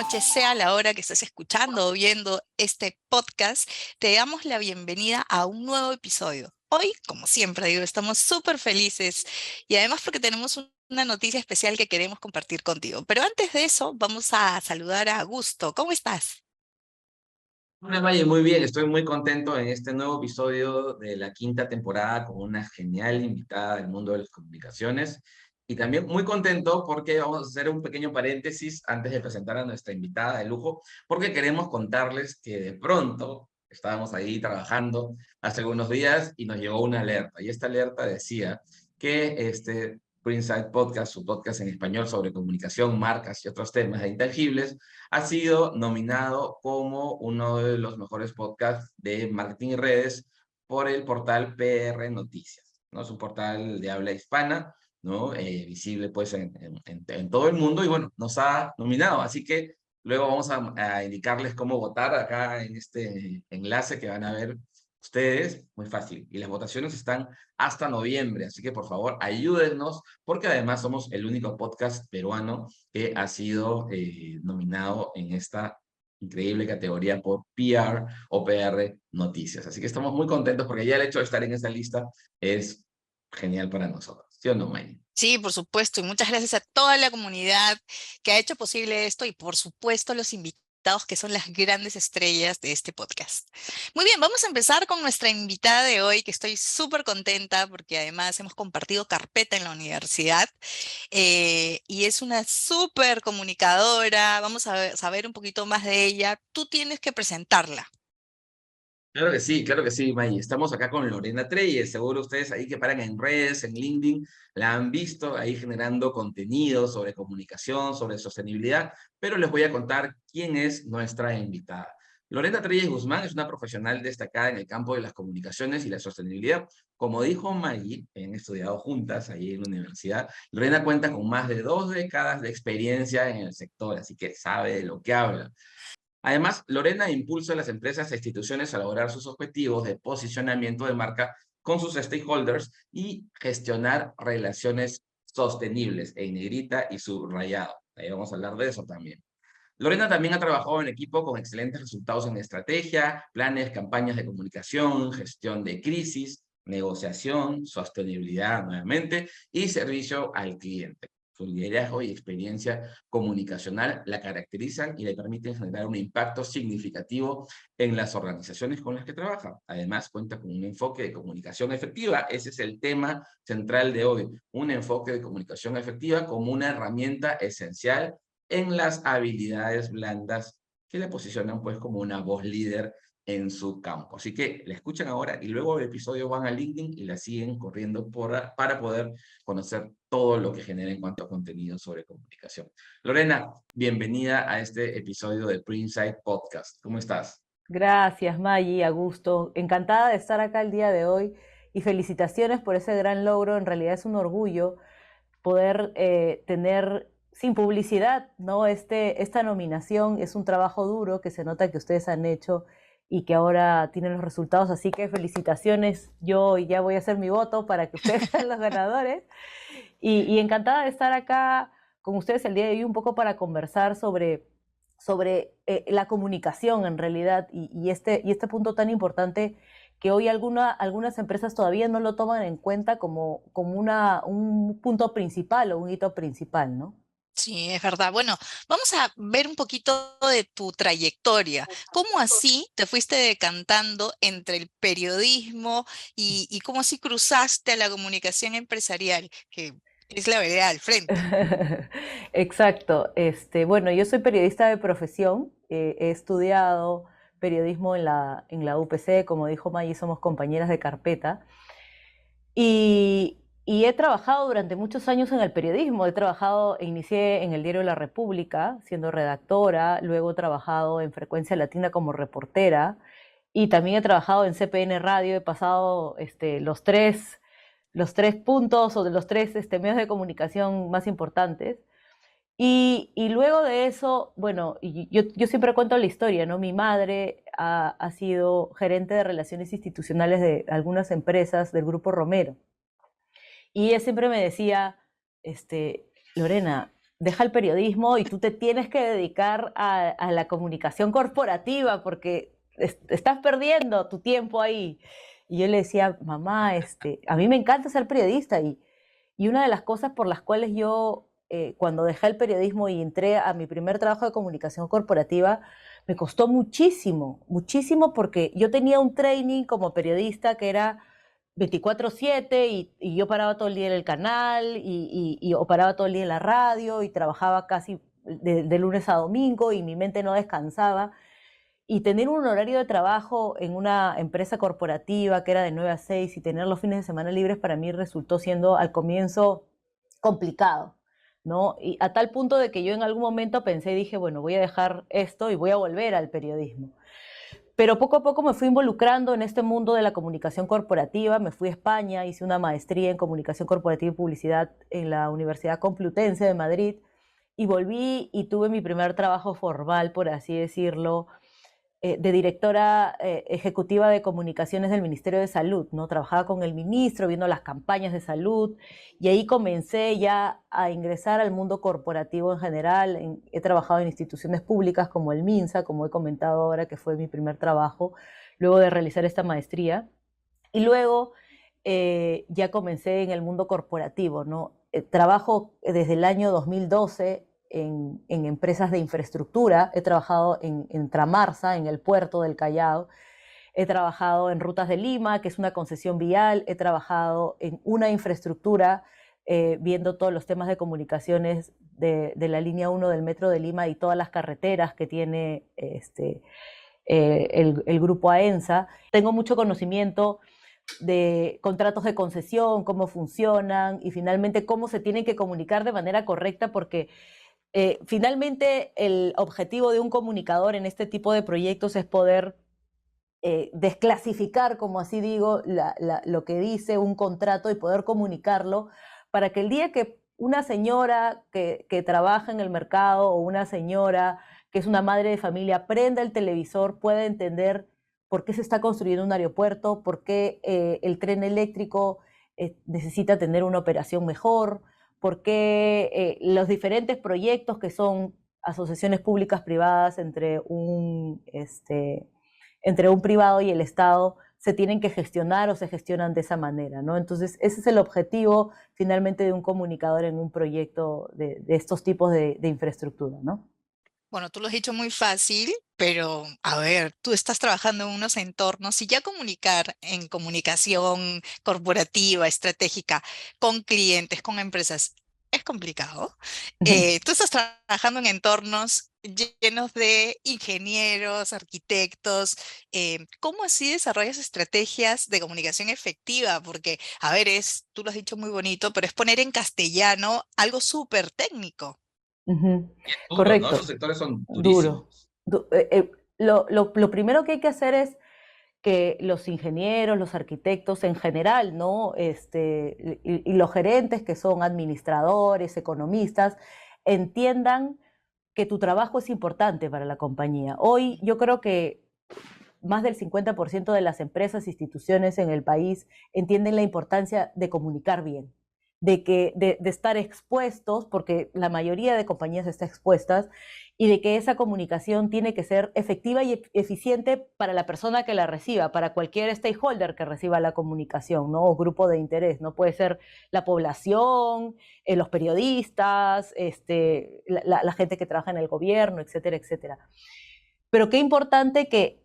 noche, sea la hora que estés escuchando o viendo este podcast, te damos la bienvenida a un nuevo episodio. Hoy, como siempre digo, estamos súper felices y además porque tenemos una noticia especial que queremos compartir contigo. Pero antes de eso, vamos a saludar a Augusto. ¿Cómo estás? Hola, Maye, muy bien, estoy muy contento en este nuevo episodio de la quinta temporada con una genial invitada del mundo de las comunicaciones y también muy contento porque vamos a hacer un pequeño paréntesis antes de presentar a nuestra invitada de lujo, porque queremos contarles que de pronto estábamos ahí trabajando hace algunos días y nos llegó una alerta y esta alerta decía que Side Podcast, su podcast en español sobre comunicación, marcas y otros temas de intangibles, ha sido nominado como uno de los mejores podcasts de marketing y redes por el portal PR Noticias, ¿no? Es un portal de habla hispana, ¿no? Visible pues en todo el mundo y bueno, nos ha nominado, así que luego vamos a indicarles cómo votar acá en este enlace que van a ver ustedes, muy fácil. Y las votaciones están hasta noviembre, así que por favor ayúdennos, porque además somos el único podcast peruano que ha sido nominado en esta increíble categoría por PR o PR Noticias. Así que estamos muy contentos porque ya el hecho de estar en esa lista es genial para nosotros. ¿Sí o no, May? Sí, por supuesto, y muchas gracias a toda la comunidad que ha hecho posible esto y por supuesto a los invitados que son las grandes estrellas de este podcast. Muy bien, vamos a empezar con nuestra invitada de hoy, que estoy súper contenta porque además hemos compartido carpeta en la universidad y es una súper comunicadora. Vamos a saber un poquito más de ella. Tú tienes que presentarla. Claro que sí, May. Estamos acá con Lorena Treyes. Seguro ustedes ahí que paran en redes, en LinkedIn, la han visto ahí generando contenido sobre comunicación, sobre sostenibilidad, pero les voy a contar quién es nuestra invitada. Lorena Treyes Guzmán es una profesional destacada en el campo de las comunicaciones y la sostenibilidad. Como dijo Maggie, han estudiado juntas ahí en la universidad. Lorena cuenta con más de 2 décadas de experiencia en el sector, así que sabe de lo que habla. Además, Lorena impulsa a las empresas e instituciones a lograr sus objetivos de posicionamiento de marca con sus stakeholders y gestionar relaciones sostenibles en negrita y subrayado. Ahí vamos a hablar de eso también. Lorena también ha trabajado en equipo con excelentes resultados en estrategia, planes, campañas de comunicación, gestión de crisis, negociación, sostenibilidad nuevamente y servicio al cliente. Su liderazgo y experiencia comunicacional la caracterizan y le permiten generar un impacto significativo en las organizaciones con las que trabaja. Además, cuenta con un enfoque de comunicación efectiva. Ese es el tema central de hoy. Un enfoque de comunicación efectiva como una herramienta esencial en las habilidades blandas que le posicionan pues como una voz líder en su campo. Así que la escuchan ahora y luego del episodio van a LinkedIn y la siguen corriendo para poder conocer todo lo que genera en cuanto a contenido sobre comunicación. Lorena, bienvenida a este episodio de Printside Podcast. ¿Cómo estás? Gracias, Maggie, a gusto. Encantada de estar acá el día de hoy y felicitaciones por ese gran logro. En realidad es un orgullo poder tener sin publicidad, ¿no? Esta nominación es un trabajo duro que se nota que ustedes han hecho y que ahora tienen los resultados. Así que felicitaciones. Yo ya voy a hacer mi voto para que ustedes sean los ganadores. Y encantada de estar acá con ustedes el día de hoy un poco para conversar sobre la comunicación en realidad y este punto tan importante que hoy algunas empresas todavía no lo toman en cuenta como un punto principal o un hito principal, ¿no? Sí, es verdad. Bueno, vamos a ver un poquito de tu trayectoria. ¿Cómo así te fuiste decantando entre el periodismo y cómo así cruzaste a la comunicación empresarial, que es la vereda al frente? Exacto. Bueno, yo soy periodista de profesión, he estudiado periodismo en la UPC, como dijo Maggie, somos compañeras de carpeta. Y he trabajado durante muchos años en el periodismo. Inicié en el diario La República siendo redactora, luego he trabajado en Frecuencia Latina como reportera y también he trabajado en CPN Radio. He pasado los tres puntos o de los tres medios de comunicación más importantes. Y luego de eso, bueno, yo siempre cuento la historia, ¿no? Mi madre ha sido gerente de relaciones institucionales de algunas empresas del Grupo Romero. Y ella siempre me decía, Lorena, deja el periodismo y tú te tienes que dedicar a la comunicación corporativa porque estás perdiendo tu tiempo ahí. Y yo le decía, mamá, a mí me encanta ser periodista y una de las cosas por las cuales yo, cuando dejé el periodismo y entré a mi primer trabajo de comunicación corporativa, me costó muchísimo, muchísimo porque yo tenía un training como periodista que era 24/7 y yo paraba todo el día en el canal o paraba todo el día en la radio y trabajaba casi de lunes a domingo y mi mente no descansaba. Y tener un horario de trabajo en una empresa corporativa que era de 9 a 6 y tener los fines de semana libres para mí resultó siendo al comienzo complicado, ¿no? Y a tal punto de que yo en algún momento pensé y dije, bueno, voy a dejar esto y voy a volver al periodismo. Pero poco a poco me fui involucrando en este mundo de la comunicación corporativa, me fui a España, hice una maestría en comunicación corporativa y publicidad en la Universidad Complutense de Madrid y volví y tuve mi primer trabajo formal, por así decirlo, de directora ejecutiva de comunicaciones del Ministerio de Salud, ¿no? Trabajaba con el ministro, viendo las campañas de salud, y ahí comencé ya a ingresar al mundo corporativo en general. He trabajado en instituciones públicas como el MINSA, como he comentado ahora, que fue mi primer trabajo, luego de realizar esta maestría. Y luego ya comencé en el mundo corporativo, ¿no? Trabajo desde el año 2012 en empresas de infraestructura. He trabajado en Tramarsa, en el puerto del Callao. He trabajado en Rutas de Lima, que es una concesión vial. He trabajado en una infraestructura viendo todos los temas de comunicaciones de la línea 1 del Metro de Lima y todas las carreteras que tiene el grupo AENSA. Tengo mucho conocimiento de contratos de concesión, cómo funcionan y finalmente cómo se tienen que comunicar de manera correcta, porque finalmente el objetivo de un comunicador en este tipo de proyectos es poder desclasificar, como así digo, lo que dice un contrato y poder comunicarlo para que el día que una señora que trabaja en el mercado o una señora que es una madre de familia prenda el televisor pueda entender por qué se está construyendo un aeropuerto, por qué el tren eléctrico necesita tener una operación mejor, por qué los diferentes proyectos que son asociaciones públicas privadas entre un privado y el Estado se tienen que gestionar o se gestionan de esa manera, ¿no? Entonces, ese es el objetivo finalmente de un comunicador en un proyecto de estos tipos de infraestructura, ¿no? Bueno, tú lo has dicho muy fácil, pero a ver, tú estás trabajando en unos entornos y ya comunicar en comunicación corporativa, estratégica, con clientes, con empresas, es complicado. Tú estás trabajando en entornos llenos de ingenieros, arquitectos. ¿Cómo así desarrollas estrategias de comunicación efectiva? Porque, a ver, tú lo has dicho muy bonito, pero es poner en castellano algo súper técnico. Es duro, ¿no? Esos Correcto, sectores son duro. durísimos. Lo primero que hay que hacer es que los ingenieros, los arquitectos en general, ¿no? Y los gerentes que son administradores, economistas, entiendan que tu trabajo es importante para la compañía. Hoy yo creo que más del 50% de las empresas e instituciones en el país entienden la importancia de comunicar bien, de estar expuestos, porque la mayoría de compañías está expuestas, y de que esa comunicación tiene que ser efectiva y eficiente para la persona que la reciba, para cualquier stakeholder que reciba la comunicación, ¿no? O grupo de interés, ¿no? Puede ser la población, los periodistas, la gente que trabaja en el gobierno, etcétera, etcétera. Pero qué importante que,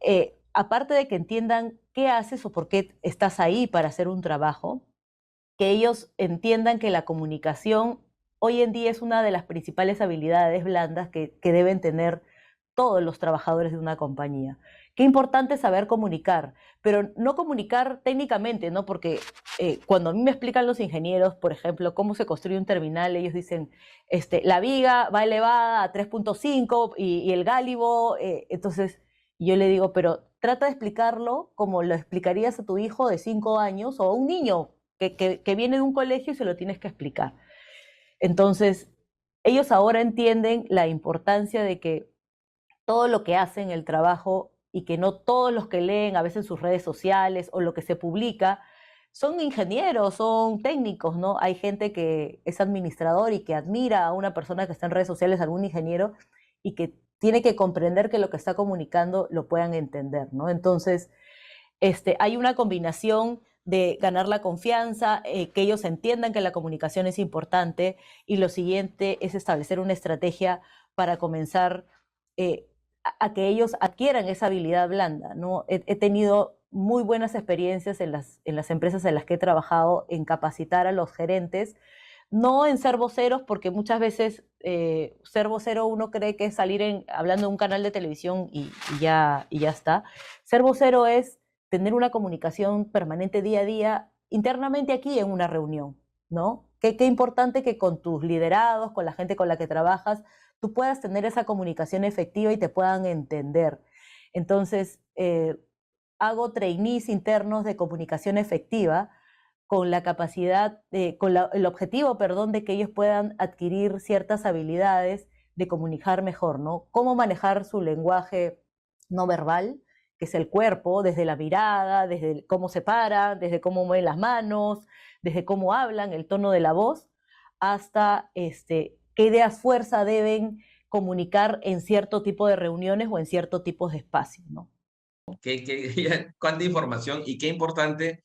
aparte de que entiendan qué haces o por qué estás ahí para hacer un trabajo, que ellos entiendan que la comunicación hoy en día es una de las principales habilidades blandas que deben tener todos los trabajadores de una compañía. Qué importante saber comunicar, pero no comunicar técnicamente, ¿no? Porque cuando a mí me explican los ingenieros, por ejemplo, cómo se construye un terminal, ellos dicen, la viga va elevada a 3.5 y el gálibo, entonces yo le digo, pero trata de explicarlo como lo explicarías a tu hijo de 5 años o a un niño que viene de un colegio y se lo tienes que explicar. Entonces, ellos ahora entienden la importancia de que todo lo que hacen, el trabajo, y que no todos los que leen a veces sus redes sociales o lo que se publica son ingenieros, son técnicos, ¿no? Hay gente que es administrador y que admira a una persona que está en redes sociales, algún ingeniero, y que tiene que comprender que lo que está comunicando lo puedan entender, ¿no? Entonces, hay una combinación de ganar la confianza, que ellos entiendan que la comunicación es importante, y lo siguiente es establecer una estrategia para comenzar a que ellos adquieran esa habilidad blanda, ¿no? He tenido muy buenas experiencias en las empresas en las que he trabajado en capacitar a los gerentes, no en ser voceros, porque muchas veces ser vocero uno cree que es salir hablando en un canal de televisión y ya está. Ser vocero es tener una comunicación permanente día a día, internamente aquí en una reunión, ¿no? Qué importante que con tus liderados, con la gente con la que trabajas, tú puedas tener esa comunicación efectiva y te puedan entender. Entonces, hago trainees internos de comunicación efectiva con la capacidad, el objetivo, perdón, de que ellos puedan adquirir ciertas habilidades de comunicar mejor, ¿no? Cómo manejar su lenguaje no verbal, que es el cuerpo, desde la mirada, desde cómo se paran, desde cómo mueven las manos, desde cómo hablan, el tono de la voz, hasta qué ideas fuerza deben comunicar en cierto tipo de reuniones o en cierto tipo de espacios, ¿no? Cuánta información y qué importante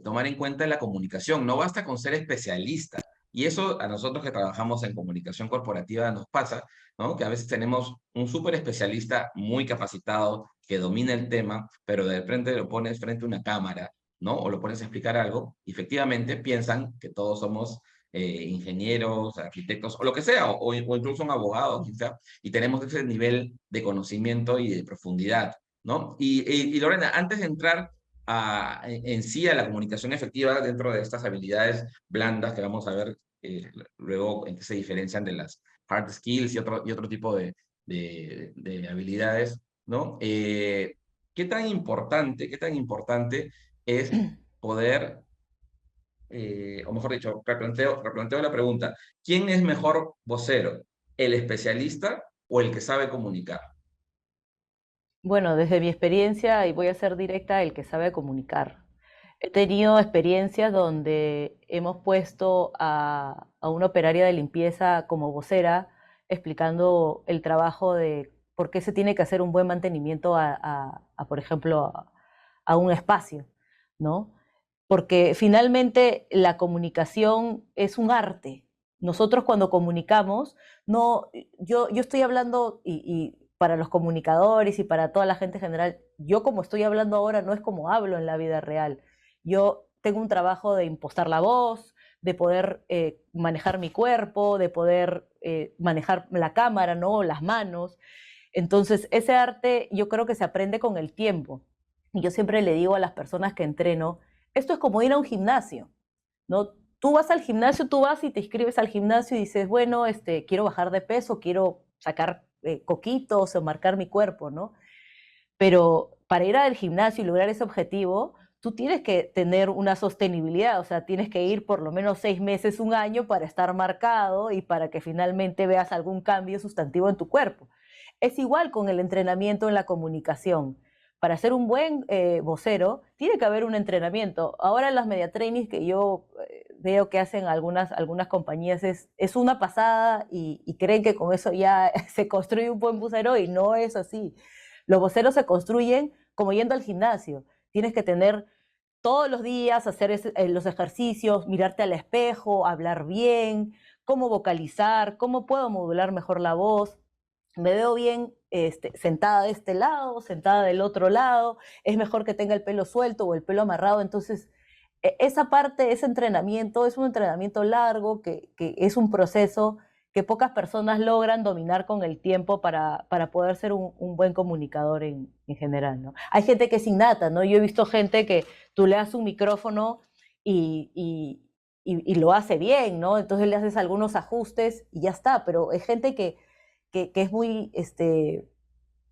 tomar en cuenta la comunicación. No basta con ser especialista. Y eso a nosotros que trabajamos en comunicación corporativa nos pasa, ¿no? Que a veces tenemos un súper especialista muy capacitado que domina el tema, pero de repente lo pones frente a una cámara, ¿no? O lo pones a explicar algo y efectivamente piensan que todos somos ingenieros, arquitectos, o lo que sea, o incluso un abogado, quizá, y tenemos ese nivel de conocimiento y de profundidad, ¿no? Y Lorena, antes de entrar en sí a la comunicación efectiva dentro de estas habilidades blandas que vamos a ver luego en qué se diferencian de las hard skills y otro tipo de habilidades, ¿no? Qué tan importante es poder, o mejor dicho, replanteo la pregunta, ¿quién es mejor vocero? ¿El especialista o el que sabe comunicar? Bueno, desde mi experiencia, y voy a ser directa, el que sabe comunicar. He tenido experiencias donde hemos puesto a una operaria de limpieza como vocera, explicando el trabajo de por qué se tiene que hacer un buen mantenimiento por ejemplo, a un espacio, ¿no? Porque finalmente la comunicación es un arte. Nosotros cuando comunicamos, no, yo estoy hablando y para los comunicadores y para toda la gente en general, yo como estoy hablando ahora no es como hablo en la vida real. Yo tengo un trabajo de impostar la voz, de poder manejar mi cuerpo, de poder manejar la cámara, ¿no? Las manos. Entonces, ese arte yo creo que se aprende con el tiempo. Y yo siempre le digo a las personas que entreno, esto es como ir a un gimnasio, ¿no? Tú vas al gimnasio, tú vas y te inscribes al gimnasio y dices, bueno, quiero bajar de peso, quiero sacar coquitos o marcar mi cuerpo, ¿no? Pero para ir al gimnasio y lograr ese objetivo, tú tienes que tener una sostenibilidad, o sea, tienes que ir por lo menos 6 meses, un año para estar marcado y para que finalmente veas algún cambio sustantivo en tu cuerpo. Es igual con el entrenamiento en la comunicación. Para ser un buen vocero, tiene que haber un entrenamiento. Ahora las media trainings que yo veo que hacen algunas compañías es una pasada y creen que con eso ya se construye un buen vocero y no es así. Los voceros se construyen como yendo al gimnasio. Tienes que tener todos los días, hacer los ejercicios, mirarte al espejo, hablar bien, cómo vocalizar, cómo puedo modular mejor la voz. Me veo bien sentada de este lado, sentada del otro lado, es mejor que tenga el pelo suelto o el pelo amarrado. Entonces, esa parte, ese entrenamiento, es un entrenamiento largo, que es un proceso que pocas personas logran dominar con el tiempo para poder ser un buen comunicador en general, ¿no? Hay gente que es innata, ¿no? Yo he visto gente que tú le das un micrófono y lo hace bien, ¿no? Entonces le haces algunos ajustes y ya está, pero hay gente que es muy,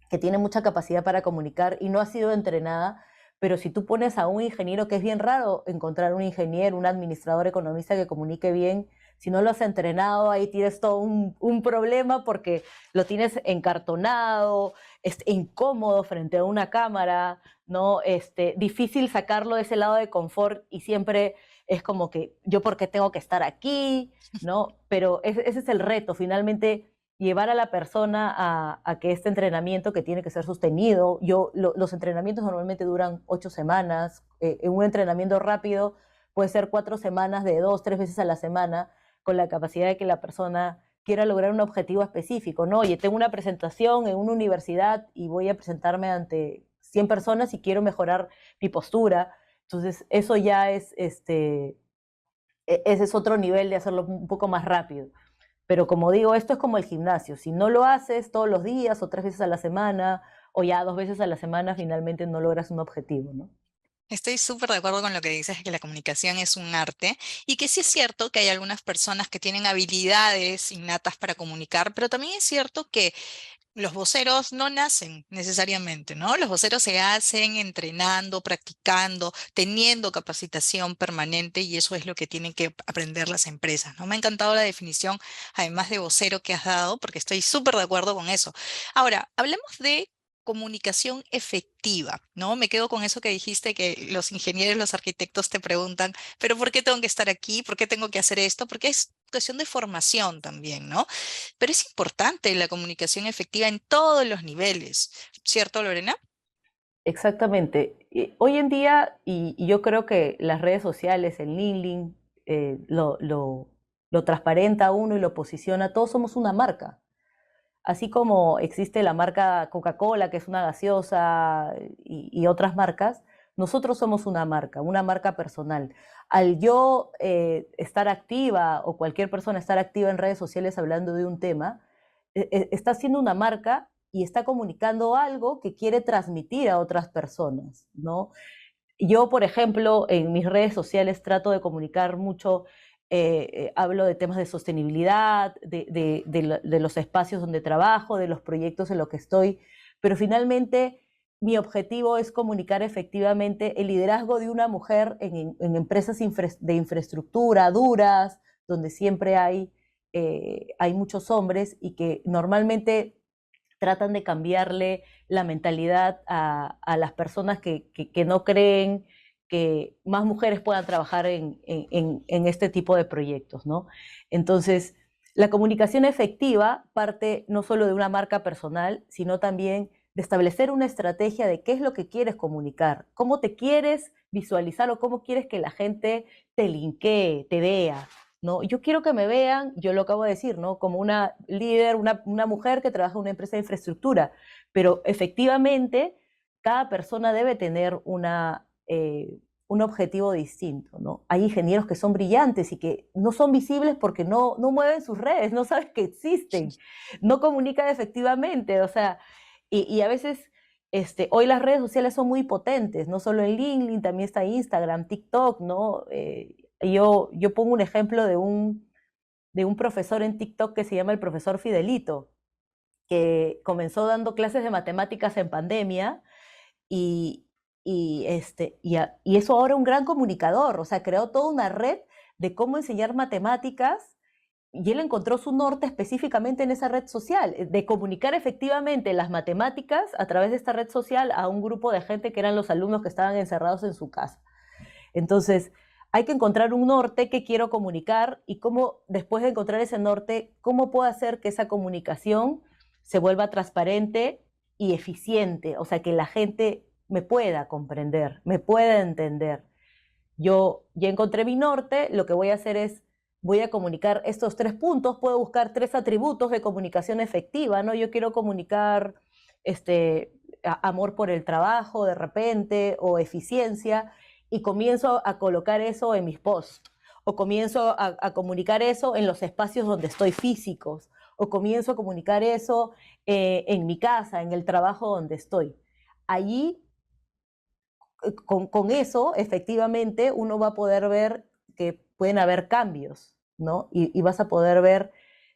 que tiene mucha capacidad para comunicar y no ha sido entrenada, pero si tú pones a un ingeniero, que es bien raro encontrar un ingeniero, un administrador economista que comunique bien, Si no lo has entrenado, ahí tienes todo un problema porque lo tienes encartonado, es incómodo frente a una cámara, ¿no? Difícil sacarlo de ese lado de confort y siempre es como que yo por qué tengo que estar aquí, ¿no? Pero ese es el reto, finalmente llevar a la persona a que este entrenamiento que tiene que ser sostenido, los entrenamientos normalmente duran 8 semanas, en un entrenamiento rápido puede ser 4 semanas de 2, 3 veces a la semana, con la capacidad de que la persona quiera lograr un objetivo específico, ¿no? Oye, tengo una presentación en una universidad y voy a presentarme ante 100 personas y quiero mejorar mi postura. Entonces, eso ya ese es otro nivel de hacerlo un poco más rápido. Pero como digo, esto es como el gimnasio. Si no lo haces todos los días o 3 veces a la semana o ya 2 veces a la semana, finalmente no logras un objetivo, ¿no? Estoy súper de acuerdo con lo que dices, que la comunicación es un arte y que sí es cierto que hay algunas personas que tienen habilidades innatas para comunicar, pero también es cierto que los voceros no nacen necesariamente, ¿no? Los voceros se hacen entrenando, practicando, teniendo capacitación permanente y eso es lo que tienen que aprender las empresas, ¿no? Me ha encantado la definición, además de vocero que has dado, porque estoy súper de acuerdo con eso. Ahora, hablemos de comunicación efectiva, ¿no? Me quedo con eso que dijiste, que los ingenieros, los arquitectos te preguntan, pero ¿por qué tengo que estar aquí? ¿Por qué tengo que hacer esto? Porque es cuestión de formación también, ¿no? Pero es importante la comunicación efectiva en todos los niveles, ¿cierto, Lorena? Exactamente. Hoy en día, y yo creo que las redes sociales, el LinkedIn, lo transparenta a uno y lo posiciona, todos somos una marca. Así como existe la marca Coca-Cola, que es una gaseosa, y otras marcas, nosotros somos una marca personal. Al yo estar activa o cualquier persona estar activa en redes sociales hablando de un tema, está haciendo una marca y está comunicando algo que quiere transmitir a otras personas, ¿no? Yo, por ejemplo, en mis redes sociales trato de comunicar mucho, hablo de temas de sostenibilidad, de los espacios donde trabajo, de los proyectos en los que estoy, pero finalmente mi objetivo es comunicar efectivamente el liderazgo de una mujer en empresas de infraestructura duras, donde siempre hay muchos hombres y que normalmente tratan de cambiarle la mentalidad a las personas que no creen que más mujeres puedan trabajar en este tipo de proyectos, ¿no? Entonces, la comunicación efectiva parte no solo de una marca personal, sino también de establecer una estrategia de qué es lo que quieres comunicar, cómo te quieres visualizar o cómo quieres que la gente te linkee, te vea, ¿no? Yo quiero que me vean, yo lo acabo de decir, ¿no? Como una líder, una mujer que trabaja en una empresa de infraestructura, pero efectivamente cada persona debe tener un objetivo distinto, ¿no? Hay ingenieros que son brillantes y que no son visibles porque no mueven sus redes, no sabes que existen, no comunican efectivamente, o sea, y a veces hoy las redes sociales son muy potentes, no solo en LinkedIn, también está Instagram, TikTok, ¿no? Yo pongo un ejemplo de un profesor en TikTok que se llama el profesor Fidelito, que comenzó dando clases de matemáticas en pandemia y, y eso ahora un gran comunicador, o sea, creó toda una red de cómo enseñar matemáticas y él encontró su norte específicamente en esa red social, de comunicar efectivamente las matemáticas a través de esta red social a un grupo de gente que eran los alumnos que estaban encerrados en su casa. Entonces, hay que encontrar un norte que quiero comunicar y cómo, después de encontrar ese norte, cómo puedo hacer que esa comunicación se vuelva transparente y eficiente, o sea, que la gente me pueda comprender, me pueda entender. Yo ya encontré mi norte, lo que voy a hacer es, voy a comunicar estos 3 puntos, puedo buscar 3 atributos de comunicación efectiva, ¿no? Yo quiero comunicar amor por el trabajo de repente o eficiencia y comienzo a colocar eso en mis posts o comienzo a comunicar eso en los espacios donde estoy físicos o comienzo a comunicar eso en mi casa, en el trabajo donde estoy. Allí con eso, efectivamente, uno va a poder ver que pueden haber cambios, ¿no? Y vas a poder ver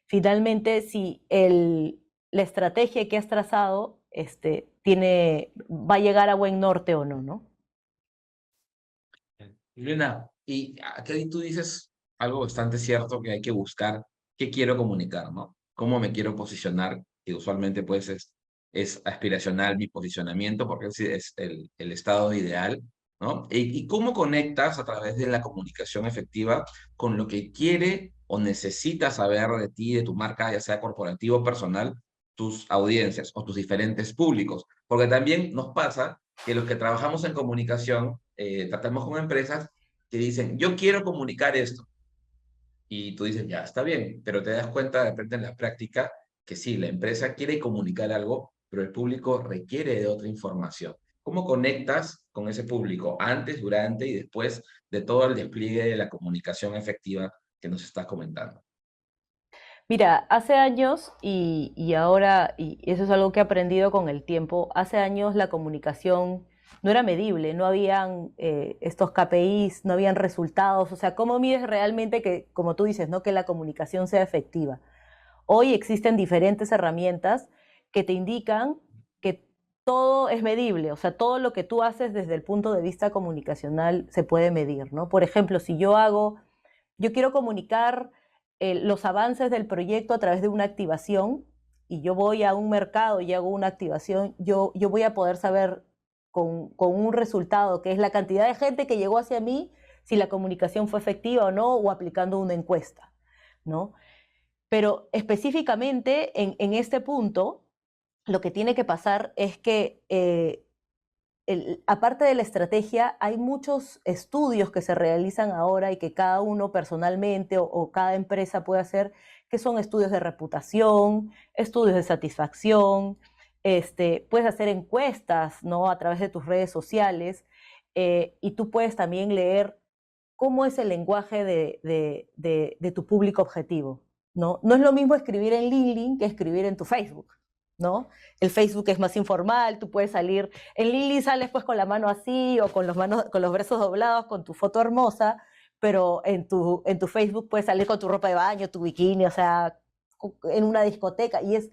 finalmente si la estrategia que has trazado va a llegar a buen norte o no, ¿no? Lorena, y aquí tú dices algo bastante cierto que hay que buscar qué quiero comunicar, ¿no? Cómo me quiero posicionar, que usualmente pues es aspiracional mi posicionamiento, porque es el estado ideal, ¿no? Y cómo conectas a través de la comunicación efectiva con lo que quiere o necesita saber de ti, de tu marca, ya sea corporativo o personal, tus audiencias o tus diferentes públicos. Porque también nos pasa que los que trabajamos en comunicación, tratamos con empresas que dicen, yo quiero comunicar esto. Y tú dices, ya, está bien, pero te das cuenta de repente en la práctica que sí, la empresa quiere comunicar algo, pero el público requiere de otra información. ¿Cómo conectas con ese público antes, durante y después de todo el despliegue de la comunicación efectiva que nos estás comentando? Mira, hace años y ahora, y eso es algo que he aprendido con el tiempo, hace años la comunicación no era medible, no habían estos KPIs, no habían resultados, o sea, ¿cómo mides realmente que, como tú dices, ¿no? Que la comunicación sea efectiva? Hoy existen diferentes herramientas que te indican que todo es medible, o sea, todo lo que tú haces desde el punto de vista comunicacional se puede medir, ¿no? Por ejemplo, si yo quiero comunicar los avances del proyecto a través de una activación y yo voy a un mercado y hago una activación, yo voy a poder saber con un resultado, que es la cantidad de gente que llegó hacia mí, si la comunicación fue efectiva o no, o aplicando una encuesta, ¿no? Pero específicamente en este punto, lo que tiene que pasar es que aparte de la estrategia, hay muchos estudios que se realizan ahora y que cada uno personalmente o cada empresa puede hacer, que son estudios de reputación, estudios de satisfacción, puedes hacer encuestas, ¿no? A través de tus redes sociales, y tú puedes también leer cómo es el lenguaje de tu público objetivo, ¿no? No es lo mismo escribir en LinkedIn que escribir en tu Facebook, ¿no? El Facebook es más informal, tú puedes salir, en LinkedIn sales pues con la mano así o con los brazos doblados, con tu foto hermosa, pero en tu Facebook puedes salir con tu ropa de baño, tu bikini, o sea, en una discoteca, y es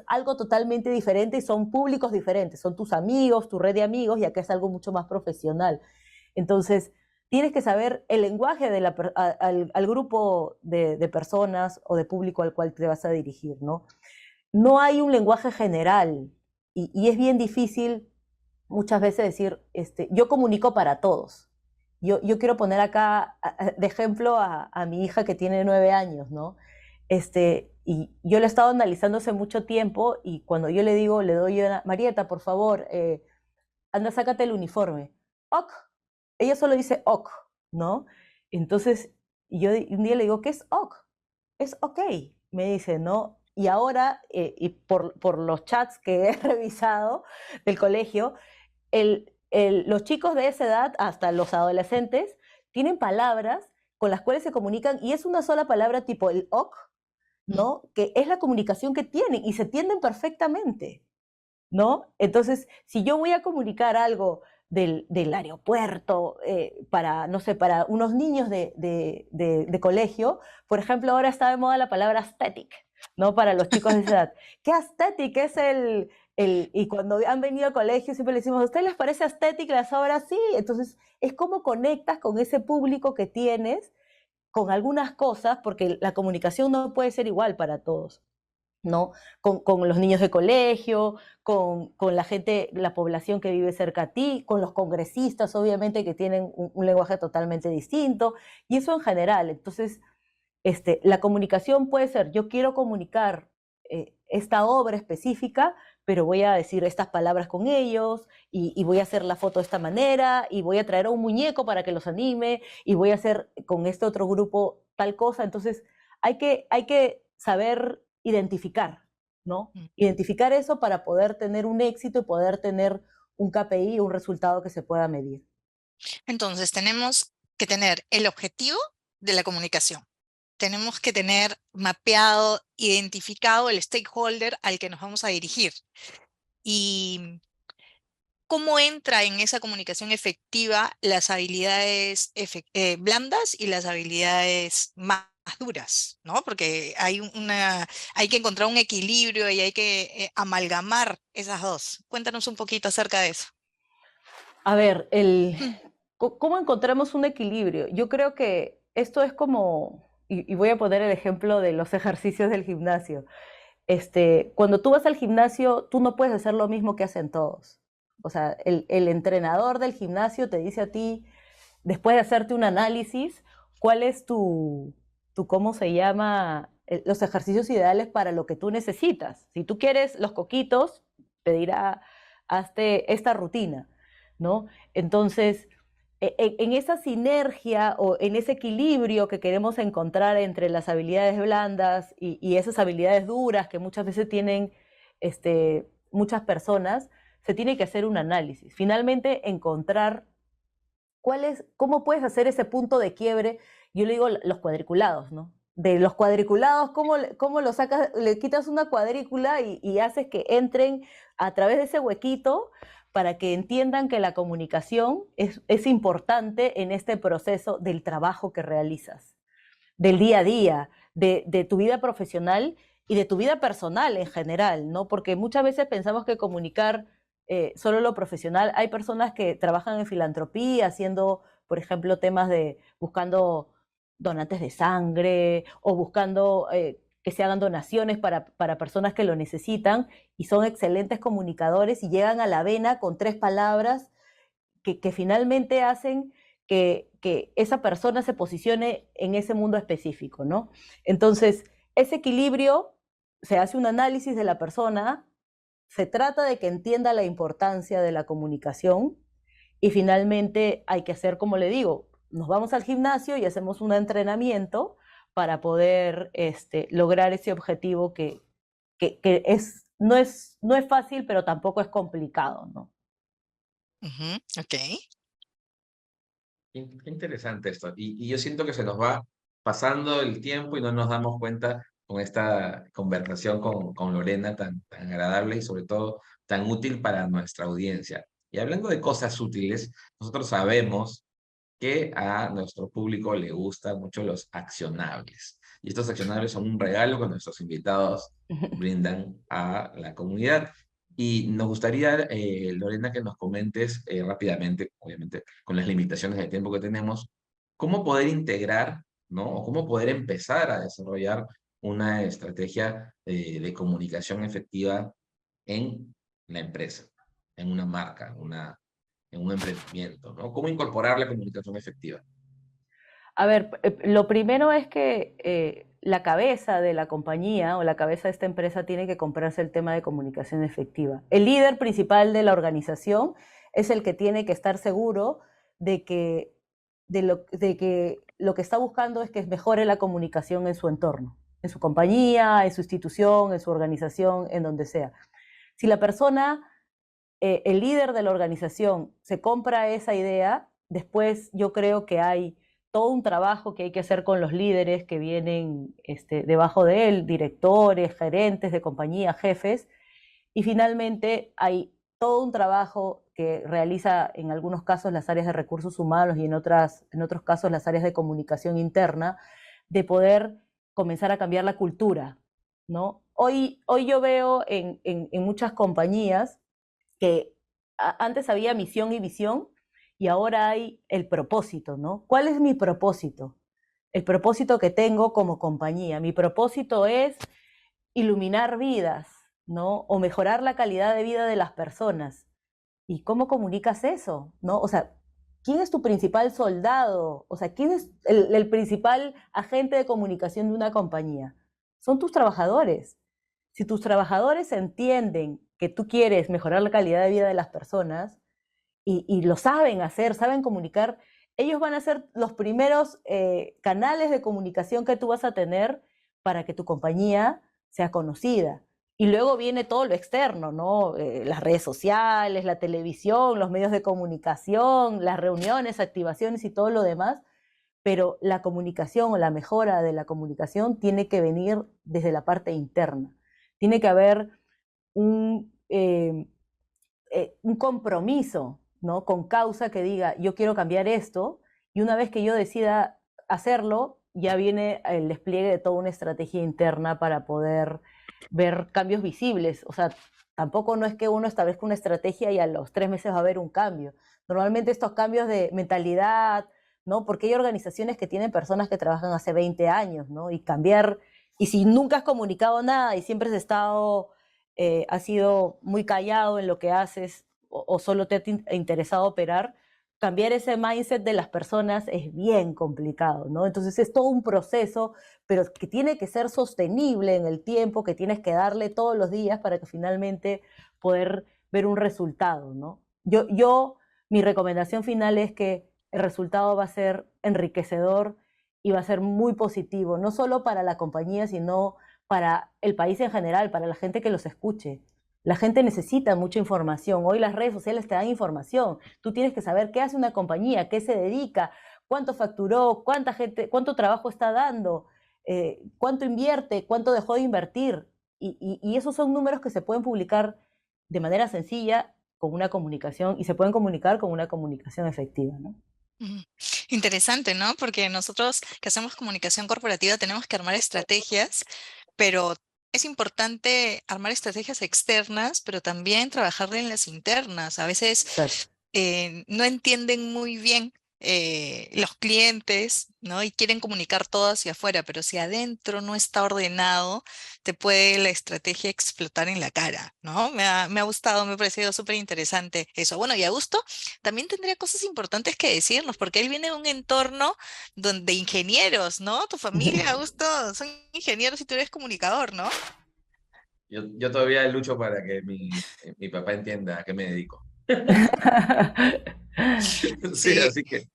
algo totalmente diferente y son públicos diferentes, son tus amigos, tu red de amigos, y acá es algo mucho más profesional. Entonces, tienes que saber el lenguaje al grupo de personas o de público al cual te vas a dirigir, ¿no? No hay un lenguaje general y es bien difícil muchas veces decir, yo comunico para todos. Yo quiero poner acá de ejemplo a mi hija que tiene 9 años, ¿no? Y yo lo he estado analizando hace mucho tiempo y cuando yo le digo, le doy una, Marieta, por favor, anda, sácate el uniforme. Ok. Ella solo dice ok, ¿no? Entonces, yo un día le digo, ¿qué es ok? Es ok, me dice, ¿no? Y ahora, y por los chats que he revisado del colegio, los chicos de esa edad, hasta los adolescentes, tienen palabras con las cuales se comunican y es una sola palabra tipo el ok, ¿no? Que es la comunicación que tienen y se entienden perfectamente, ¿no? Entonces, si yo voy a comunicar algo del aeropuerto para, no sé, para unos niños de colegio, por ejemplo, ahora está de moda la palabra aesthetic, ¿no? Para los chicos de esa edad. ¿Qué aesthetic es y cuando han venido al colegio siempre le decimos, ¿a ustedes les parece aesthetic las obras? Sí, entonces es cómo conectas con ese público que tienes con algunas cosas, porque la comunicación no puede ser igual para todos, ¿no? Con los niños de colegio, con la gente, la población que vive cerca a ti, con los congresistas, obviamente, que tienen un lenguaje totalmente distinto, y eso en general. Entonces, la comunicación puede ser, yo quiero comunicar esta obra específica, pero voy a decir estas palabras con ellos, y voy a hacer la foto de esta manera, y voy a traer a un muñeco para que los anime, y voy a hacer con este otro grupo tal cosa. Entonces, hay que saber identificar, ¿no? Mm. Identificar eso para poder tener un éxito y poder tener un KPI, un resultado que se pueda medir. Entonces, tenemos que tener el objetivo de la comunicación. Tenemos que tener mapeado, identificado el stakeholder al que nos vamos a dirigir. Y cómo entra en esa comunicación efectiva las habilidades blandas y las habilidades más duras, ¿no? Porque hay que encontrar un equilibrio y hay que amalgamar esas dos. Cuéntanos un poquito acerca de eso. A ver, ¿cómo encontramos un equilibrio? Yo creo que esto es como, y voy a poner el ejemplo de los ejercicios del gimnasio. Cuando tú vas al gimnasio, tú no puedes hacer lo mismo que hacen todos. O sea, el entrenador del gimnasio te dice a ti, después de hacerte un análisis, cuál es ¿cómo se llama? Los ejercicios ideales para lo que tú necesitas. Si tú quieres los coquitos, te dirá, hazte esta rutina, ¿no? Entonces, en esa sinergia o en ese equilibrio que queremos encontrar entre las habilidades blandas y esas habilidades duras que muchas veces tienen muchas personas, se tiene que hacer un análisis. Finalmente, encontrar cómo puedes hacer ese punto de quiebre. Yo le digo los cuadriculados, ¿no? De los cuadriculados, ¿cómo lo sacas? Le quitas una cuadrícula y haces que entren a través de ese huequito para que entiendan que la comunicación es importante en este proceso del trabajo que realizas, del día a día, de tu vida profesional y de tu vida personal en general, ¿no? Porque muchas veces pensamos que comunicar solo lo profesional. Hay personas que trabajan en filantropía, haciendo, por ejemplo, temas de buscando donantes de sangre o buscando que se hagan donaciones para personas que lo necesitan y son excelentes comunicadores y llegan a la vena con 3 palabras que finalmente hacen que esa persona se posicione en ese mundo específico, ¿no? Entonces, ese equilibrio, se hace un análisis de la persona, se trata de que entienda la importancia de la comunicación y finalmente hay que hacer, como le digo, nos vamos al gimnasio y hacemos un entrenamiento para poder lograr ese objetivo que no es fácil, pero tampoco es complicado, ¿no? Ok. Qué interesante esto. Y yo siento que se nos va pasando el tiempo y no nos damos cuenta con esta conversación con Lorena tan agradable y sobre todo tan útil para nuestra audiencia. Y hablando de cosas útiles, nosotros sabemos que a nuestro público le gustan mucho los accionables. Y estos accionables son un regalo que nuestros invitados brindan a la comunidad. Y nos gustaría, Lorena, que nos comentes rápidamente, obviamente con las limitaciones de tiempo que tenemos, cómo poder integrar, ¿no? O cómo poder empezar a desarrollar una estrategia de comunicación efectiva en la empresa, en una marca, en un emprendimiento, ¿no? ¿Cómo incorporar la comunicación efectiva? A ver, lo primero es que la cabeza de la compañía o la cabeza de esta empresa tiene que comprarse el tema de comunicación efectiva. El líder principal de la organización es el que tiene que estar seguro de que, de que lo que está buscando es que mejore la comunicación en su entorno, en su compañía, en su institución, en su organización, en donde sea. Si la persona, el líder de la organización, se compra esa idea, después yo creo que hay todo un trabajo que hay que hacer con los líderes que vienen debajo de él, directores, gerentes de compañía, jefes, y finalmente hay todo un trabajo que realiza en algunos casos las áreas de recursos humanos y en otros casos las áreas de comunicación interna, de poder comenzar a cambiar la cultura, ¿no? Hoy yo veo en muchas compañías que antes había misión y visión y ahora hay el propósito, ¿no? ¿Cuál es mi propósito? El propósito que tengo como compañía. Mi propósito es iluminar vidas, ¿no? O mejorar la calidad de vida de las personas. ¿Y cómo comunicas eso? ¿No? O sea, ¿quién es tu principal soldado? O sea, ¿quién es el principal agente de comunicación de una compañía? Son tus trabajadores. Si tus trabajadores entienden que tú quieres mejorar la calidad de vida de las personas y lo saben hacer, saben comunicar, ellos van a ser los primeros canales de comunicación que tú vas a tener para que tu compañía sea conocida. Y luego viene todo lo externo, ¿no? Las redes sociales, la televisión, los medios de comunicación, las reuniones, activaciones y todo lo demás. Pero la comunicación o la mejora de la comunicación tiene que venir desde la parte interna. Tiene que haber un compromiso, ¿no? Con causa que diga, yo quiero cambiar esto, y una vez que yo decida hacerlo, ya viene el despliegue de toda una estrategia interna para poder ver cambios visibles. O sea, tampoco no es que uno establezca una estrategia y a los 3 meses va a haber un cambio. Normalmente estos cambios de mentalidad, ¿no? Porque hay organizaciones que tienen personas que trabajan hace 20 años, ¿no? Y cambiar, y si nunca has comunicado nada y siempre has sido muy callado en lo que haces o solo te ha interesado operar, cambiar ese mindset de las personas es bien complicado, ¿no? Entonces es todo un proceso, pero que tiene que ser sostenible en el tiempo, que tienes que darle todos los días para que finalmente poder ver un resultado, ¿no? Mi recomendación final es que el resultado va a ser enriquecedor y va a ser muy positivo, no solo para la compañía, sino para el país en general, para la gente que los escuche. La gente necesita mucha información. Hoy las redes sociales te dan información. Tú tienes que saber qué hace una compañía, qué se dedica, cuánto facturó, cuánta gente, cuánto trabajo está dando, cuánto invierte, cuánto dejó de invertir. Y esos son números que se pueden publicar de manera sencilla con una comunicación y se pueden comunicar con una comunicación efectiva, ¿no? Interesante, ¿no? Porque nosotros que hacemos comunicación corporativa tenemos que armar estrategias, pero es importante armar estrategias externas, pero también trabajar en las internas. A veces Exacto. no entienden muy bien los clientes, ¿no? Y quieren comunicar todo hacia afuera, pero si adentro no está ordenado, te puede la estrategia explotar en la cara, ¿no? Me ha gustado, me ha parecido súper interesante eso. Bueno, y Augusto también tendría cosas importantes que decirnos, porque él viene de un entorno donde ingenieros, ¿no? Tu familia, Augusto, son ingenieros y tú eres comunicador, ¿no? Yo todavía lucho para que mi papá entienda a qué me dedico. Sí, Sí. así que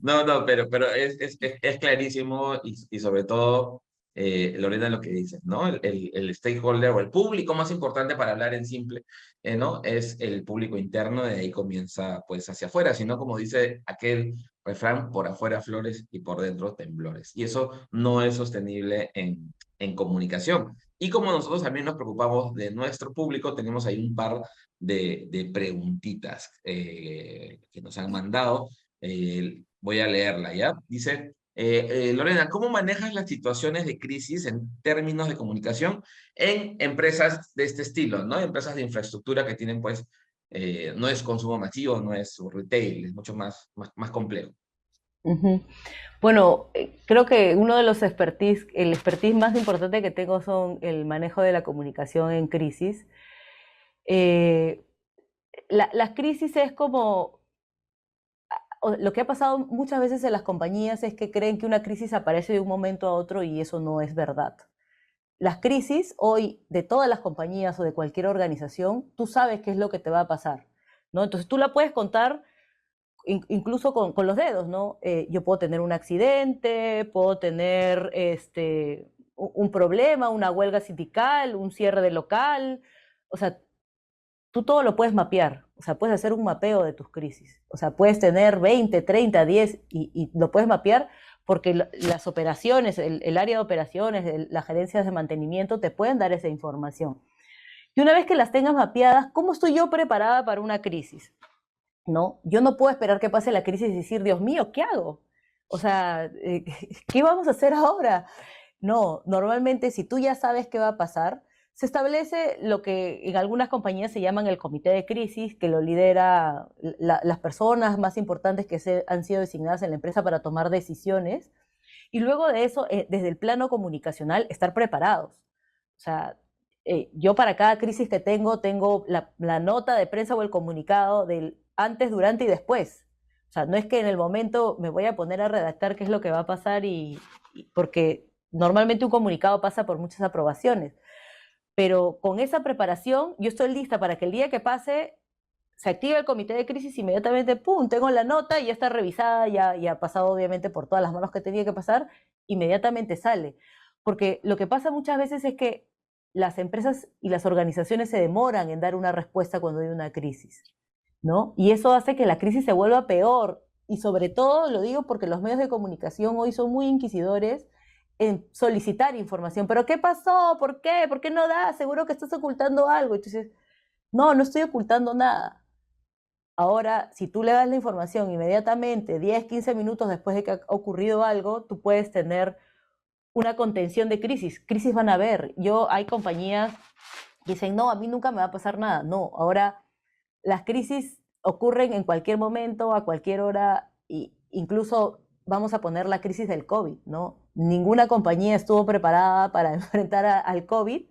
no, no, pero es clarísimo y sobre todo, Lorena, lo que dices, ¿no? El stakeholder o el público más importante para hablar en simple, ¿no? Es el público interno, de ahí comienza pues hacia afuera, sino como dice aquel refrán, por afuera flores y por dentro temblores. Y eso no es sostenible en comunicación. Y como nosotros también nos preocupamos de nuestro público, tenemos ahí un par de preguntitas que nos han mandado. Voy a leerla, ¿ya? Dice, Lorena, ¿cómo manejas las situaciones de crisis en términos de comunicación en empresas de este estilo, ¿no? Empresas de infraestructura que tienen, pues, no es consumo masivo, no es retail, es mucho más complejo. Ujú. Bueno, creo que uno de los el expertise más importante que tengo son el manejo de la comunicación en crisis. Eh, las crisis es como, lo que ha pasado muchas veces en las compañías es que creen que una crisis aparece de un momento a otro y eso no es verdad. Las crisis hoy de todas las compañías o de cualquier organización, tú sabes qué es lo que te va a pasar, ¿no? Entonces tú la puedes contar incluso con los dedos, ¿no? Yo puedo tener un accidente, puedo tener un problema, una huelga sindical, un cierre de local, o sea, tú todo lo puedes mapear, o sea, puedes hacer un mapeo de tus crisis, o sea, puedes tener 20, 30, 10 y lo puedes mapear porque las operaciones, el área de operaciones, las gerencias de mantenimiento te pueden dar esa información. Y una vez que las tengas mapeadas, ¿cómo estoy yo preparada para una crisis? ¿No? Yo no puedo esperar que pase la crisis y decir, Dios mío, ¿qué hago? O sea, ¿qué vamos a hacer ahora? No, normalmente si tú ya sabes qué va a pasar, se establece lo que en algunas compañías se llaman el comité de crisis, que lo lidera las personas más importantes que han sido designadas en la empresa para tomar decisiones. Y luego de eso, desde el plano comunicacional, estar preparados. O sea, yo para cada crisis que tengo la nota de prensa o el comunicado del antes, durante y después. O sea, no es que en el momento me voy a poner a redactar qué es lo que va a pasar porque normalmente un comunicado pasa por muchas aprobaciones. Pero con esa preparación, yo estoy lista para que el día que pase se activa el comité de crisis inmediatamente, ¡pum!, tengo la nota y ya está revisada, ya ha pasado obviamente por todas las manos que tenía que pasar, inmediatamente sale. Porque lo que pasa muchas veces es que las empresas y las organizaciones se demoran en dar una respuesta cuando hay una crisis, ¿no? Y eso hace que la crisis se vuelva peor. Y sobre todo lo digo porque los medios de comunicación hoy son muy inquisidores en solicitar información. ¿Pero qué pasó? ¿Por qué? ¿Por qué no da? Seguro que estás ocultando algo. Entonces, no estoy ocultando nada. Ahora, si tú le das la información inmediatamente, 10, 15 minutos después de que ha ocurrido algo, tú puedes tener una contención de crisis. Crisis van a haber. Hay compañías que dicen, no, a mí nunca me va a pasar nada. No, ahora las crisis ocurren en cualquier momento, a cualquier hora, e incluso vamos a poner la crisis del COVID, ¿no? Ninguna compañía estuvo preparada para enfrentar al COVID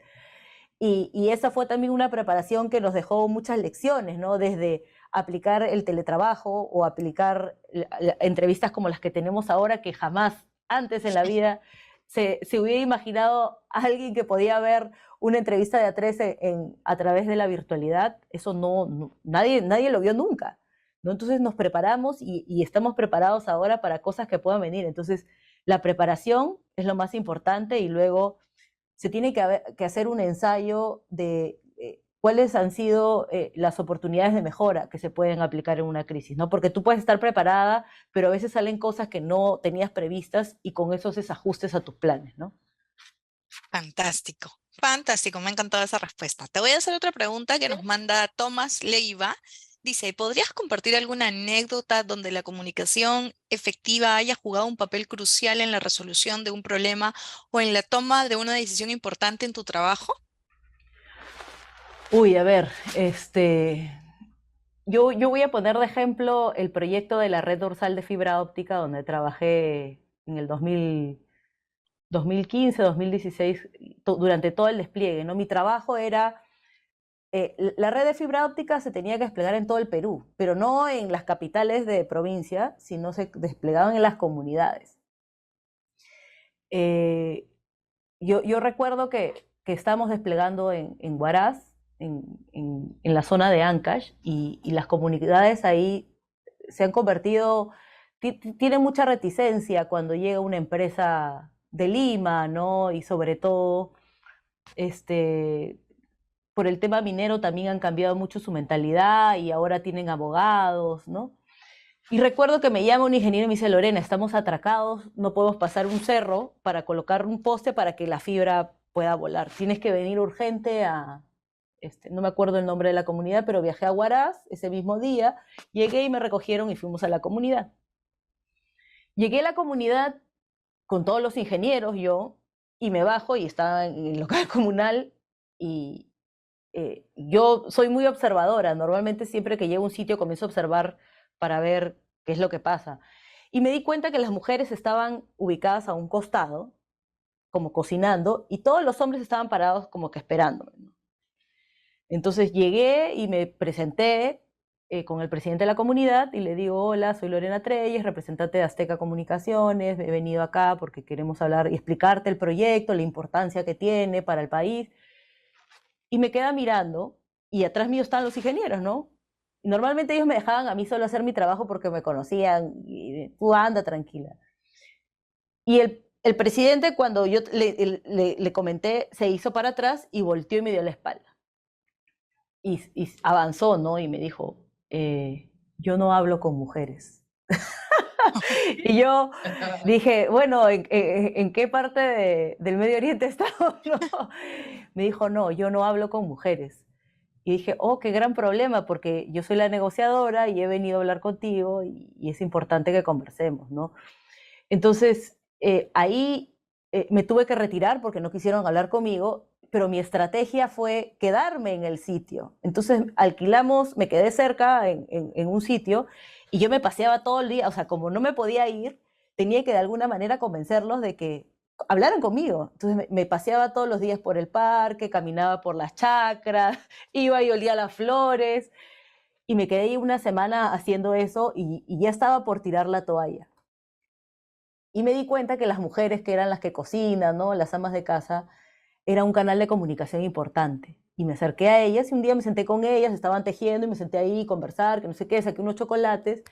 y esa fue también una preparación que nos dejó muchas lecciones, ¿no? Desde aplicar el teletrabajo o aplicar entrevistas como las que tenemos ahora, que jamás antes en la vida se hubiera imaginado a alguien que podía ver una entrevista de A3 a través de la virtualidad. Eso nadie lo vio nunca, ¿no? Entonces nos preparamos y estamos preparados ahora para cosas que puedan venir. Entonces la preparación es lo más importante y luego se tiene que hacer un ensayo de cuáles han sido las oportunidades de mejora que se pueden aplicar en una crisis, ¿no? Porque tú puedes estar preparada, pero a veces salen cosas que no tenías previstas y con eso haces ajustes a tus planes, ¿no? Fantástico, fantástico, me ha encantado esa respuesta. Te voy a hacer otra pregunta que nos manda Tomás Leiva. Dice, ¿podrías compartir alguna anécdota donde la comunicación efectiva haya jugado un papel crucial en la resolución de un problema o en la toma de una decisión importante en tu trabajo? Uy, a ver, yo voy a poner de ejemplo el proyecto de la red dorsal de fibra óptica donde trabajé en el 2015, 2016, durante todo el despliegue, ¿no? Mi trabajo era, la red de fibra óptica se tenía que desplegar en todo el Perú, pero no en las capitales de provincia, sino se desplegaban en las comunidades. Yo recuerdo que estábamos desplegando en Huaraz, en la zona de Ancash, y las comunidades ahí se han convertido, tienen mucha reticencia cuando llega una empresa de Lima, ¿no? Y sobre todo, por el tema minero también han cambiado mucho su mentalidad y ahora tienen abogados, ¿no? Y recuerdo que me llama un ingeniero y me dice, Lorena, estamos atracados, no podemos pasar un cerro para colocar un poste para que la fibra pueda volar. Tienes que venir urgente no me acuerdo el nombre de la comunidad, pero viajé a Huaraz ese mismo día, llegué y me recogieron y fuimos a la comunidad. Llegué a la comunidad con todos los ingenieros, yo, y me bajo y estaba en el local comunal y yo soy muy observadora, normalmente siempre que llego a un sitio comienzo a observar para ver qué es lo que pasa. Y me di cuenta que las mujeres estaban ubicadas a un costado, como cocinando, y todos los hombres estaban parados como que esperándome, ¿no? Entonces llegué y me presenté con el presidente de la comunidad y le digo, hola, soy Lorena Treyes, representante de Azteca Comunicaciones, he venido acá porque queremos hablar y explicarte el proyecto, la importancia que tiene para el país. Y me queda mirando y atrás mío están los ingenieros, ¿no? Normalmente ellos me dejaban a mí solo hacer mi trabajo porque me conocían y tú anda tranquila. Y el presidente cuando yo le comenté se hizo para atrás y volteó y me dio la espalda. Y avanzó, ¿no? Y me dijo, yo no hablo con mujeres. Y yo dije, bueno, ¿en qué parte del Medio Oriente estamos? ¿No? Me dijo, no, yo no hablo con mujeres. Y dije, oh, qué gran problema, porque yo soy la negociadora y he venido a hablar contigo y es importante que conversemos, ¿no? Entonces, ahí me tuve que retirar porque no quisieron hablar conmigo, pero mi estrategia fue quedarme en el sitio. Entonces, alquilamos, me quedé cerca en un sitio y yo me paseaba todo el día, o sea, como no me podía ir, tenía que de alguna manera convencerlos de que hablaran conmigo. Entonces me paseaba todos los días por el parque, caminaba por las chacras, iba y olía las flores y me quedé ahí una semana haciendo eso y ya estaba por tirar la toalla. Y me di cuenta que las mujeres que eran las que cocinan, ¿no? Las amas de casa, era un canal de comunicación importante. Y me acerqué a ellas y un día me senté con ellas, estaban tejiendo y me senté ahí a conversar, que no sé qué, saqué unos chocolates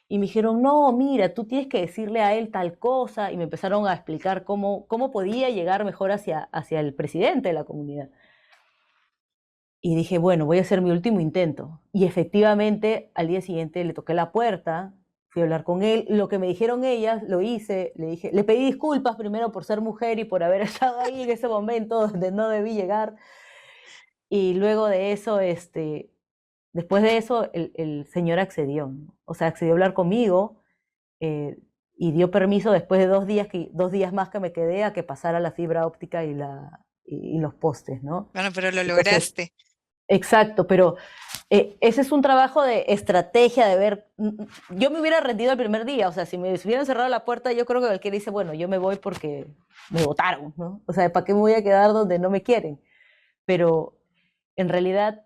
y me dijeron, no, mira, tú tienes que decirle a él tal cosa y me empezaron a explicar cómo podía llegar mejor hacia el presidente de la comunidad. Y dije, bueno, voy a hacer mi último intento. Y efectivamente, al día siguiente le toqué la puerta, fui a hablar con él. Lo que me dijeron ellas, lo hice. Le pedí disculpas primero por ser mujer y por haber estado ahí en ese momento donde no debí llegar. Y luego de eso, después de eso, el señor accedió, ¿no? O sea, accedió a hablar conmigo y dio permiso después de 2 días más que me quedé a que pasara la fibra óptica y los postes, ¿no? Bueno, pero lo Entonces, lograste. Exacto, pero ese es un trabajo de estrategia, de ver, yo me hubiera rendido el primer día, o sea, si me hubieran cerrado la puerta, yo creo que cualquiera dice, bueno, yo me voy porque me votaron, ¿no? O sea, ¿para qué me voy a quedar donde no me quieren? Pero en realidad,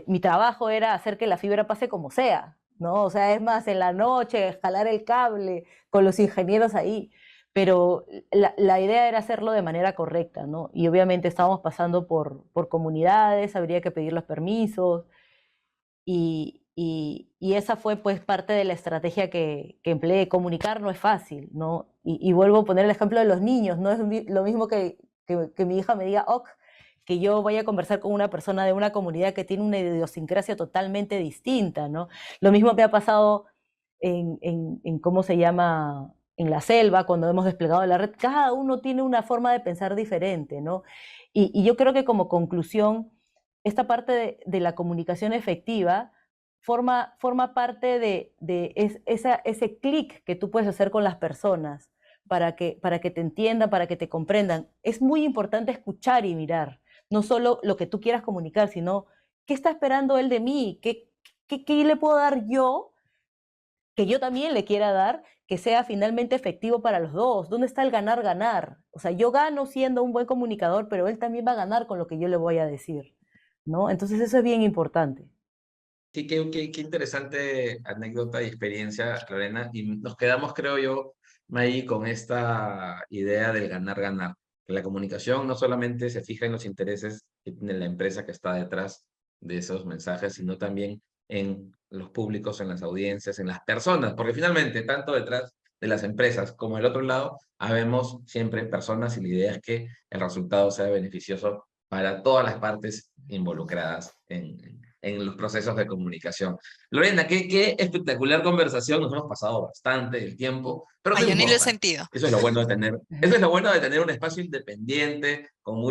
mi trabajo era hacer que la fibra pase como sea, ¿no? O sea, es más, en la noche, jalar el cable con los ingenieros ahí, pero la idea era hacerlo de manera correcta, ¿no? Y obviamente estábamos pasando por comunidades, habría que pedir los permisos, y esa fue pues parte de la estrategia que empleé. Comunicar no es fácil, ¿no? Y vuelvo a poner el ejemplo de los niños, no es lo mismo que mi hija me diga, ok, que yo vaya a conversar con una persona de una comunidad que tiene una idiosincrasia totalmente distinta, ¿no? Lo mismo me ha pasado en ¿cómo se llama? En la selva, cuando hemos desplegado la red, cada uno tiene una forma de pensar diferente, ¿no? Y yo creo que como conclusión, esta parte de la comunicación efectiva forma parte ese clic que tú puedes hacer con las personas para que te entiendan, para que te comprendan. Es muy importante escuchar y mirar, no solo lo que tú quieras comunicar, sino qué está esperando él de mí, qué le puedo dar yo, que yo también le quiera dar, que sea finalmente efectivo para los dos. ¿Dónde está el ganar-ganar? O sea, yo gano siendo un buen comunicador, pero él también va a ganar con lo que yo le voy a decir, ¿no? Entonces eso es bien importante. Sí, qué interesante anécdota y experiencia, Lorena. Y nos quedamos, creo yo, May, con esta idea del ganar-ganar. Que la comunicación no solamente se fija en los intereses que tiene la empresa que está detrás de esos mensajes, sino también en los públicos, en las audiencias, en las personas. Porque finalmente, tanto detrás de las empresas como del otro lado, habemos siempre personas y la idea es que el resultado sea beneficioso para todas las partes involucradas en los procesos de comunicación. Lorena, qué espectacular conversación, nos hemos pasado bastante el tiempo, pero no Ay, yo ni lo he importa. sentido. Eso es lo bueno de tener, eso es lo bueno de tener un espacio independiente con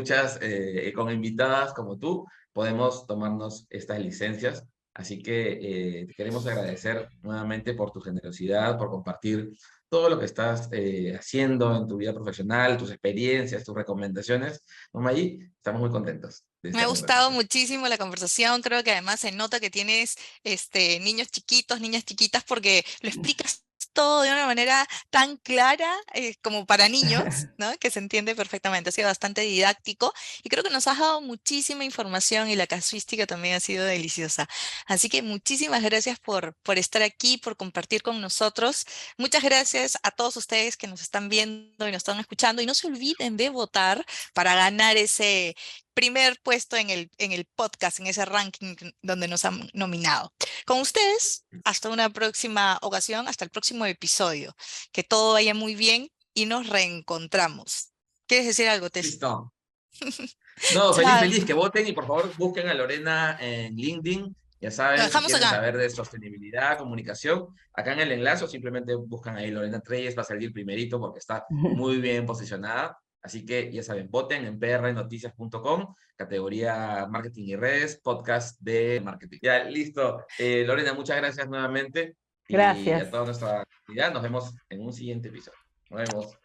con invitadas como tú, podemos tomarnos estas licencias. Así que te queremos agradecer nuevamente por tu generosidad, por compartir todo lo que estás haciendo en tu vida profesional, tus experiencias, tus recomendaciones. Mamá, allí estamos muy contentos de Me ha esta gustado conversación. muchísimo la conversación. Creo que además se nota que tienes niños chiquitos, niñas chiquitas, porque lo explicas todo de una manera tan clara como para niños, ¿no? Que se entiende perfectamente. Ha sido bastante didáctico y creo que nos has dado muchísima información y la casuística también ha sido deliciosa. Así que muchísimas gracias por estar aquí, por compartir con nosotros. Muchas gracias a todos ustedes que nos están viendo y nos están escuchando. Y no se olviden de votar para ganar ese primer puesto en el podcast, en ese ranking donde nos han nominado. Con ustedes, hasta una próxima ocasión, hasta el próximo episodio. Que todo vaya muy bien y nos reencontramos. ¿Quieres decir algo, Tess? Listo. No, feliz, Chao. feliz, que voten y por favor busquen a Lorena en LinkedIn. Ya Lo saben, si dejamos quieren acá. saber de sostenibilidad, comunicación, acá en el enlace o simplemente buscan ahí Lorena Treyes, va a salir primerito porque está muy bien posicionada. Así que ya saben, voten en prnoticias.com, categoría marketing y redes, podcast de marketing. Ya, listo. Lorena, muchas gracias nuevamente y a Gracias. toda nuestra comunidad. Nos vemos en un siguiente episodio. Nos vemos.